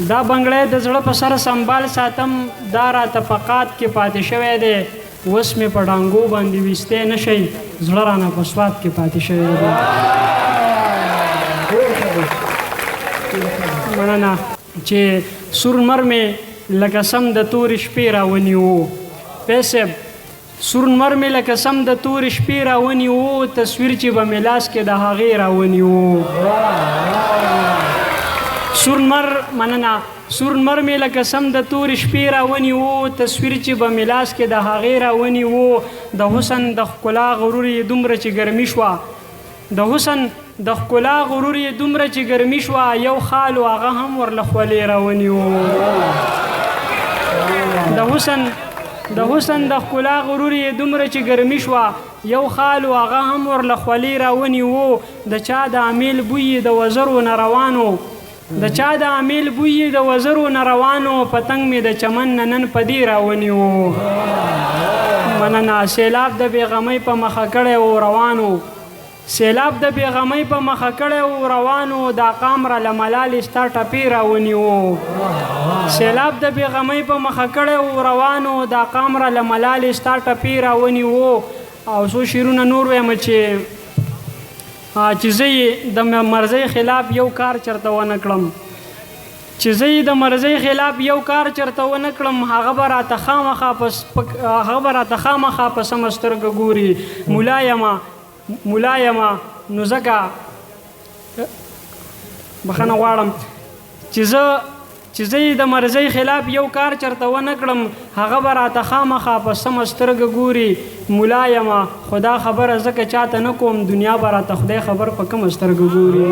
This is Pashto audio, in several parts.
دا بنگړی د زړه په سر سنبال ساتم دا راته فقات کې پاتې شوی دی اوس مې په ډانګو باندې ویستی نه شئ زړه رانه په سوات کې پاتې شوی دی مننه چې سورنمر مې لکه سم د تورې شپې راونیو پیسب سورنمر مې لکه سم د تورې شپې راونیو تصویر چې به مې لاس کې د هغې راونیو سورنمر مننه سورنمر مې لکه سم د تورې شپې راونیو تصویر چې به مې لاس کې د هغې راونیو د حسن د ښکلا غرور یې دومره چې ګرمي شوه د حسن د ښکلا غرور یې دومره چې ګرمي شوه یو خال و هغه هم ورله خولې راونیو د حسن د ښکلا غرور یې دومره چې ګرمي شوه یو خال و هغه هم ورله خولې راونیو د چا د امیل بوی د وزرو نه روانو د چا د امیل بوی د وزرو نه روانو پتنګ مې د چمن نه نن په دې راونیو مننه سیلاب د بېغمۍ په مخه کړی و روانو سیلاب د بېغمۍ په مخه کړی و روانو دا قامره له ملالې ستا ټپې راونیو سیلاب د بېغمۍ په مخه کړی و روانو دا قامره له ملالې ستا ټپې راونیو او څو شعرونه نور وایم چې زه یې د مرضۍ خلاف یو کار چرته ونه کړم چې زه یې د مرضۍ خلاف یو کار چرته ونه کړم هغه به راته خامخا په سمه سترګه ګوري ملا یمه نو ځکه بخښنه غواړم چې زه یې د مرضۍ خلاف یو کار چرته ونه کړم هغه به راته خامخا په سمه سترګه ګوري ملا یمه خدا خبره ځکه چاته نه کوم دنیا به راته خدای خبر په کومه سترګه ګوري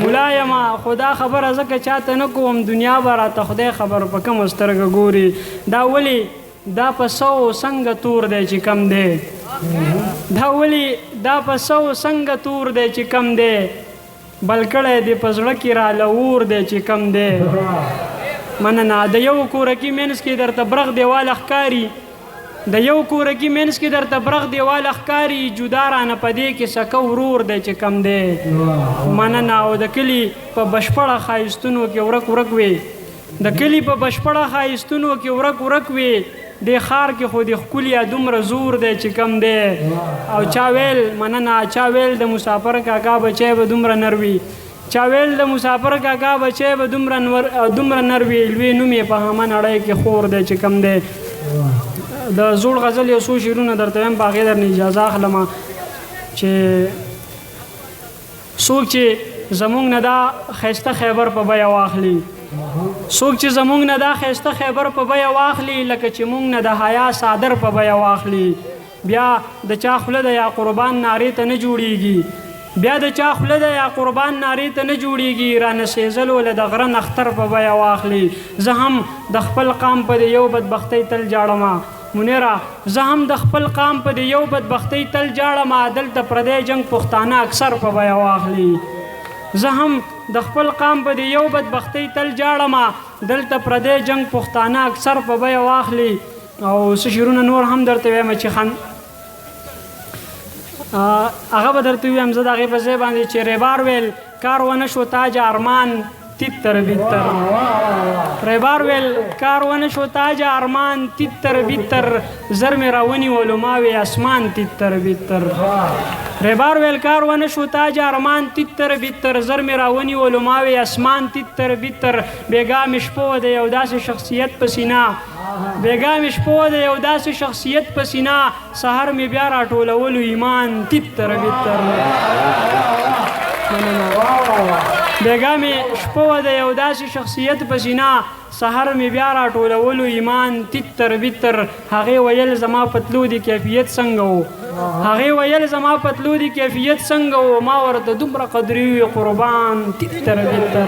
ملا یمه خدا خبره ځکه چاته نه کوم دنیا به راته خدای خبر په کومه سترګه ګوري دا ولې دا په سو څنګه تور دی چې کم دی دا په سو څنګه تور دی چې کم دی بل کړی دی په زړه کې را لور دی چې کم دی مننه د یو کورکي منځ کې درته برغ دیوال ښکاري د یو کورکي منځ کې درته برغ دیوال ښکاري جدا رانه په دې کې سکه ورور دی چې کم دی مننه او د کلي په بشپړه ښایستونو کې ورک وي د کلي په بشپړه ښایستونو کې ورک وي دې ښار کې خو د ښکلیا دومره زور دی چې کم دی او چا ویل مننه چا ویل د مسافر کاکا بچی به دومره نر وي چا ویل د مسافر کاکا بچی به دومره نر وي لوی نوم یې په همه نړۍ کې خور دی چې کم دی د زوړ غزل یو څو شعرونه درته وایم په هغې درنه اجازه اخلم چې څوک چې زموږ نه دا ښایسته خیبر په بیه واخلي څوک چې زموږ نه دا ښایسته خیبر په بیه واخلي لکه چې موږ نه د حیا صادر په بیه واخلي بیا د چا خوله د یا قربان نارې ته نه جوړیږي رانه سیزلو له د غره نختر په بیه واخلي زه هم د خپل قام په د یو بدبختۍ تل جاړمه منیره زه هم د خپل قام په د یو بدبختۍ تل جاړمه دلته پردی جنگ پښتانه اکثر په بیه واخلي زه هم د خپل قام په د یو بدبختۍ تل جاړمه دلته پردی جنگ پښتانه اکثر په بیه واخلي او څه شعرونه نور هم درته وایم چې هغه به درته ووایم زه د هغې په ځای باندې چې ریبار ویل کار ونه شو تاج ارمان تیتر بیتر ریبار ویل کار ونه شو تاج ارمان تیتر بیتر زر مې راونیولو ما وی اسمان تیتر بیتر ریبار ویل کار ونه شو تاج ارمان تیتر بیتر زر مې راونیولو ما وی اسمان تیتر بیتر بېګا مې شپه د یو داسې شخصیت په سینه سهر مې بیا راټولولو ایمان تیتر بیتر بېګا مې شپه د یو داسې شخصیت په سینه سهر مې بیا راټولولو ایمان تیتر بیتر هغې ویل زما پتلو د کیفیت څنګه و ما ورته دومره قدرې وي قربان تیتر بیتر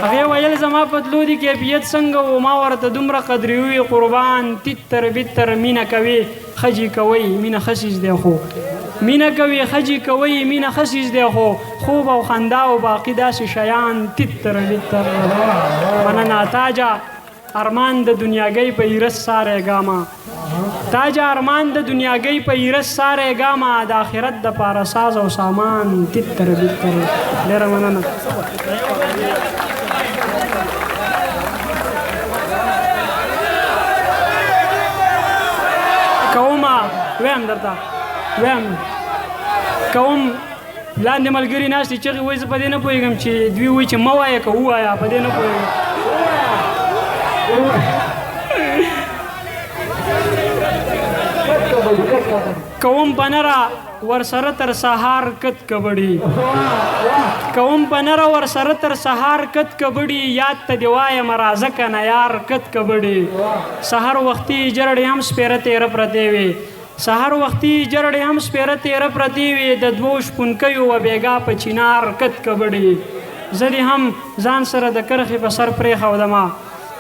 هغې ویل زما پتلو د کیفیت څنګه و ما ورته دومره قدرې وي قربان تیتر بیتر مینه کوي خجي کوي مینه خسیز دی خو خوب او خندا او باقي داسې شیان تیتر بیتر مننه تاجه ارمان د دنیاګۍ په ایرس سارې ګاما تاج ارمان د دنیاګۍ په ایرس ساره ګاما د آخرت د پاره ساز او سامان تتر بتر ډېره مننه کومه ویم درته ویم کوم لاندې ملګري ناست دي چغې وایي زه په دې نه پوهېږم چې دوی وایي چې مه وایه که ووایه په دې نه پوهېږم کوم پنره ورسره تر سهار کت کبډي کوم پنره ورسره تر سهار کت کبډي یاد ته دی وایم راځه کنه یار کت کبډي سحر وختي جرړې هم سپېره تېره پرتې وي سحر وختي جرړې هم سپېره تېره پرتې وي د دوو شپونکیو و بېګا په چینار کت کبډي زه دې هم ځان سره د کرښې په سر پرېښودمه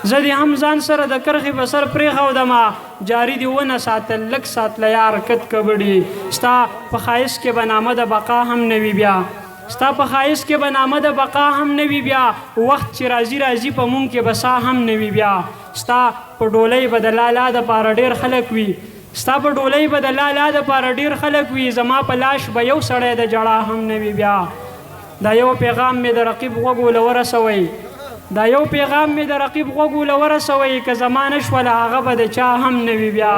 زه دې هم ځان سره د کرښې په سر پرېښودمه جاري دې ونه ساتل لږ ساتله یار کت کبډي ستا په ښایست کې به نامه د بقا هم نه وي بیا ستا په ښایست کې به نامه د بقا هم نه وي بیا وخت چې راځي راځي په مونږ کې به سا هم نه وي بیا ستا په ډولۍ به د لالا دپاره ډېر خلک وي ستا په ډولۍ به د لالا دپاره ډېر خلک وي زما په لاش به یو سړی د جړا هم نه وي بیا دا یو پیغام مې د رقیب غوږو له ورسوئ دا یو پیغام مې د رقیب غوږو له ورسوئ که زما نه شوله هغه به د چا هم نه وي بیا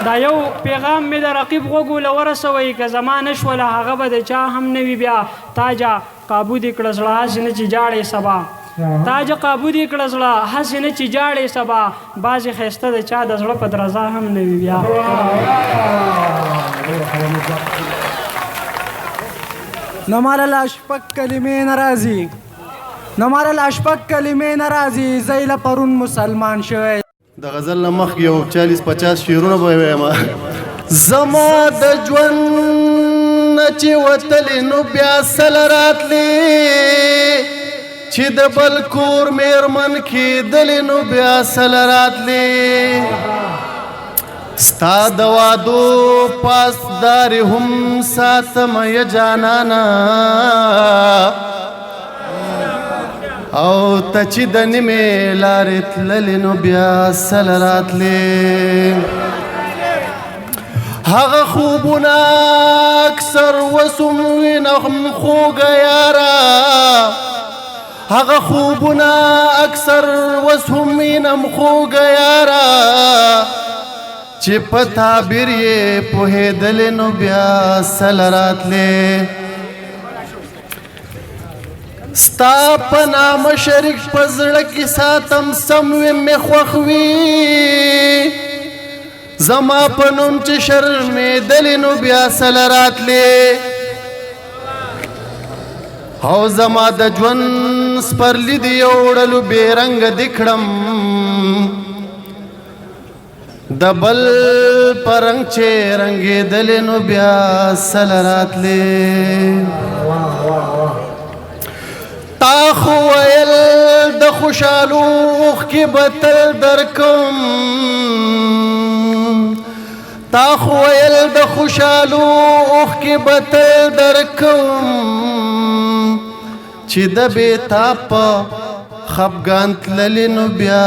دا یو پیغام مې د رقیب غوږو له ورسوئ که زما نه شوله هغه به د چا هم نه وي بیا تاجه قابو دې کړه زړه هسې نه چې جاړې سبا تاجه قابو دې کړه زړه هسې نه چې جاړې سبا بعضې ښایسته د چا د زړه په درزا هم نه وي بیا نو ماله لا شپږ کلمې نه راځي نو ماله لا شپږ کلمې نه راځي زه یې له پرون مسلمان شوی د غزل نه مخکې یو 40-50 شعرونه به ویمه زما د ژوند نه چې وتلې نو بیا سله راتلې چې د بل کور مېرمن کېدلې نو بیا سله راتلې ستا د وادو پاسدارې هم ساتمه یه جانانه او ته چې د نیمې لارې تللې نو بیا سله راتلې هغه خوبونه اکثر اوس هم وینم خوږه یاره هغه خوبونه اکثر اوس هم وینم خوږه یاره چې په تعبیر یې پوهېدلې نو بیا سله راتلې ستا په نامه شریک په زړه کې ساتم سم وې مې خوښ وي زما په نوم چې شرمېدلې نو بیا سله راتلې او زما د ژوند سپرلي دې یوړلو بې رنګه دې کړم د بل په رنګ چې رنګېدلې نو بیا سله راتلې تا خو ویل د خوشحالو اوښکې به تل درکم تا خو ویل د خوشحالو اوښکې به تل درکم چې د بېتا په خفګان تللې نو بیا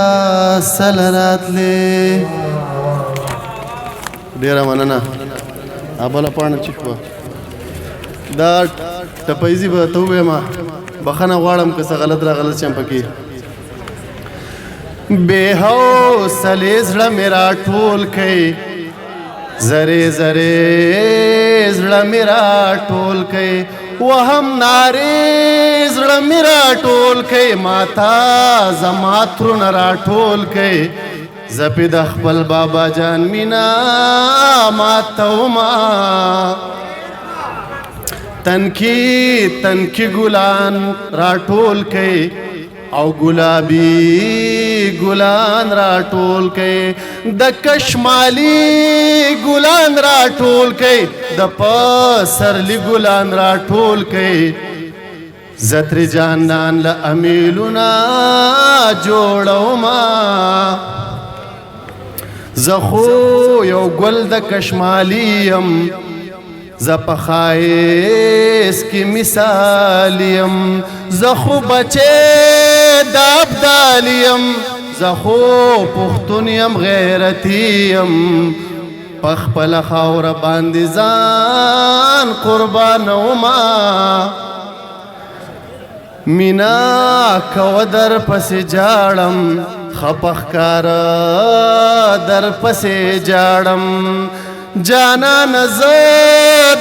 سله راتلې ډېره مننه بله پاڼه چې شوه دا ټپیزي به ته ووایم بخښنه غواړم که څه غلط راغلط شم پکې بې حوصلې زړه مې راټول کړئ زرې زرې زړه مې راټول کړئ وهم نارې زړه مې راټول کړئ ماته زما ترونه راټول کړئ زه پې د خپل بابا جان مینا ماتومه تنکی تنکی ګلان راټول کړئ او ګلابي ګلان راټول کړئ د کشمالي ګلان راټول کړئ د پسرلي ګلان راټول کړئ زه ترې جانان له امیلونه جوړومه زه خو یو ګل د کشمالي یم زه په ښایست کې مثال یم زه خو بچی د ابدال یم زه خو پښتون یم غیرتي یم په خپله خاوره باندې ځان قربانومه مینا کوه در پسې جاړم ښه په ښکاره در پسې جاړم جانانه زه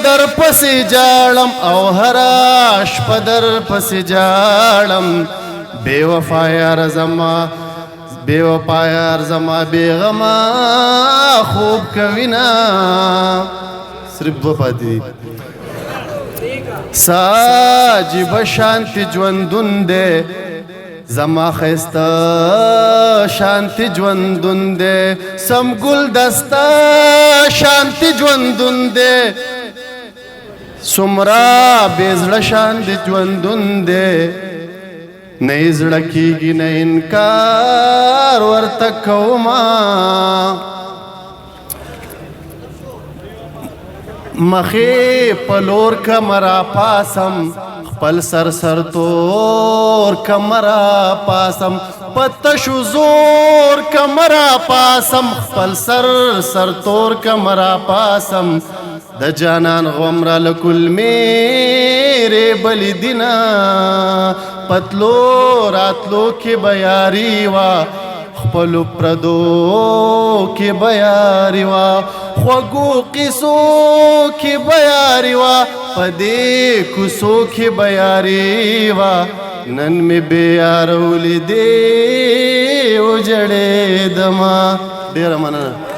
در پسې جاړم او هره شپه در پسې جاړم بې وفا یار زما بې وفا یار زما بېغمه خوب کوینه صرف دوه پاتې دي ساجب شانتی ژوندون دی زما ښایسته شانتی ژوندون دی سم ګل دسته شانتی ژوندون دی څومره بې زړه شانتی ژوندون دی نه یې زړه کېږي نه انکار ورته کومه مخې په لور کمره پاسم خپل سر سر تور کمره پاسم پتشو زور کمره پاسم خپل سر سر تور کمره پاسم د جانان غمره لکل میرے بلی دینا پتلو راتلو کې بیاری وا خپلو پردو کې بیاری وا خوږو قصو کې بیاری وا په دې کوڅو کې بیاری وا نن مې بېیاره ولیدې وجړېدمه ډېره مننه